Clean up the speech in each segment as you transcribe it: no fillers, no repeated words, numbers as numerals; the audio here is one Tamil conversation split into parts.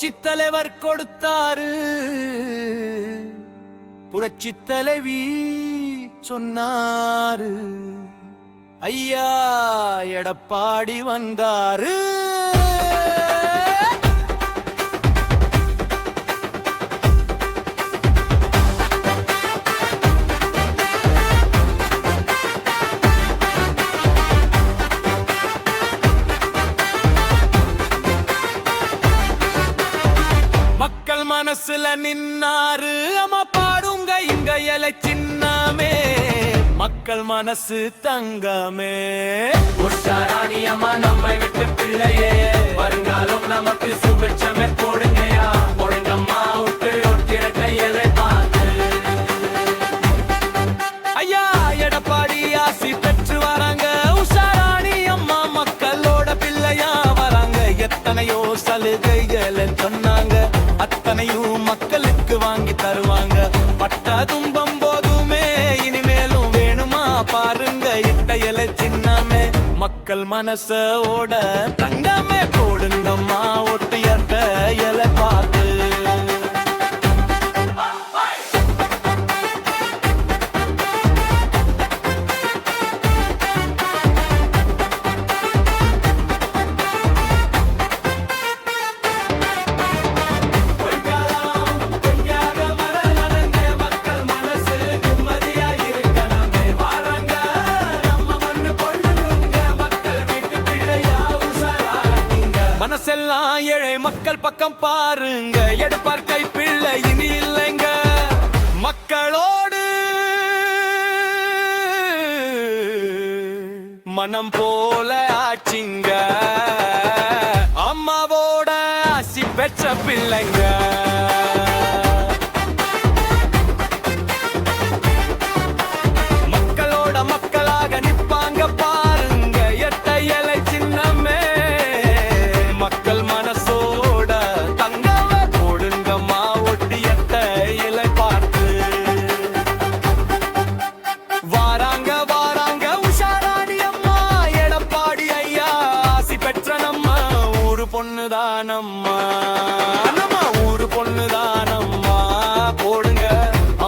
புரட்சித் தலைவர் கொடுத்தாரு, புரட்சித் தலைவி சொன்னாரு, ஐயா எடப்பாடி வந்தாரு. மக்கள் மனசுல நின்னாரு, அம்மா பாடுங்க இங்க எலை சின்னமே, மக்கள் மனசு தங்கமே. உஷாராணி அம்மா நம்மை விட்டு பிள்ளையே, வருங்காலம் நமக்கு சுபிட்சமே போடுங்கயா, போடுங்கம்மா விட்டு ஒட்டிரட்ட எலை பார்த்து. ஐயா எடப்பாடி ஆசி பெற்று வராங்க, உஷாராணி அம்மா மக்களோட பிள்ளையா வராங்க. எத்தனையோ சலுகைகள் சொன்னாங்க, அத்தனையும் மக்களுக்கு வாங்கி தருவாங்க. பட்ட துன்பம் போதுமே இனிமேலும் வேணுமா பாருங்க இட்ட எலை சின்னமே, மக்கள் மனசோட தங்கமே. போடுங்கம்மா ஒட்டியட்ட எலை பார்த்து. மனசெல்லாம் ஏழை மக்கள் பக்கம் பாருங்க, எடுப்பார் கை பிள்ளை இனி இல்லைங்க. மக்களோடு மனம் போல ஆச்சிங்க, அம்மாவோட ஆசி பெற்ற பிள்ளைங்க. மக்களோட மக்களாக நிப்பாங்க பாருங்க எட்ட எலை சின்னமே, மக்கள் மனசோட தங்கம. போடுங்கம்மா ஒட்டியட்ட எலை பார்த்து. வாராங்க வாராங்க உஷாராணி அம்மா, எடப்பாடி ஐயா ஆசி பெற்ற நம்ம ஊரு பொண்ணுதானம்மா, நம்ம ஊரு பொண்ணுதானம்மா. போடுங்க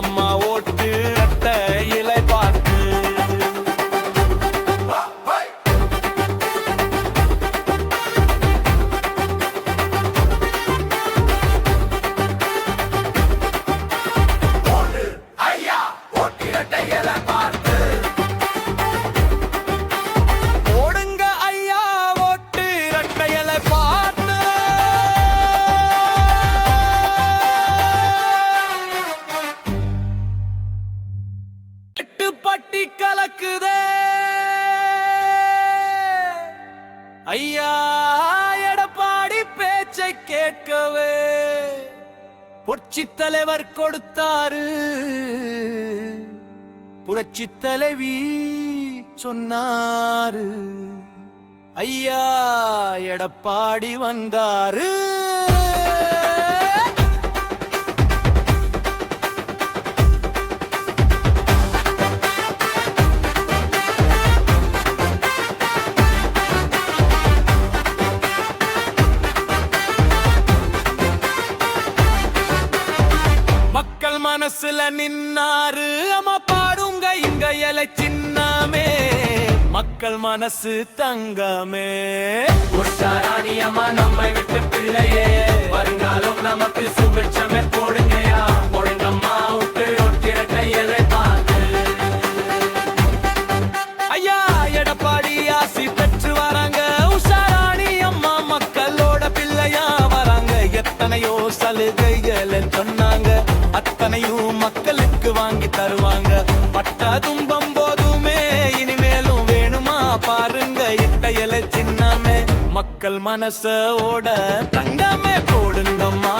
அம்மா ஓட்டு ரட்ட இலை பார்த்து. ஐயா ஒட்டிரட்ட எலை பார்த்து. போடுங்க ஐயா ஓட்டு ரட்ட இலை பார்த்து. எட்டு பட்டி கலக்குதே ஐயா எடப்பாடி பேச்சை கேட்கவே, புரட்சித் தலைவர் கொடுத்தாரு, புரட்சித் தலைவி சொன்னாரு, ஐயா எடப்பாடி வந்தாரு. மக்கள் மனசுல நின்னாரு, அம்மா பாடுங்க இங்க எலை சின்னமே, மக்கள் மனசு தங்கமே. உஷாராணி அம்மா நம்மை விட்டு பிள்ளையே, வருங்காலம் நமக்கு சுபிட்சமே போடுங்கயா, போடுங்கம்மா விட்டு ஒட்டிரட்ட எலை பார்த்து. ஐயா எடப்பாடி ஆசி பெற்று வராங்க, உஷாராணி அம்மா மக்களோட பிள்ளையா வராங்க. எத்தனையோ சலுகைகள் சொன்னாங்க, அத்தனையும் மக்களுக்கு வாங்கி தருவாங்க. பட்ட துன்பம் போதுமே இனிமேலும் வேணுமா பாருங்க இட்ட எலை சின்னமே, மக்கள் மனசோட தங்கமே. போடுங்கம்மா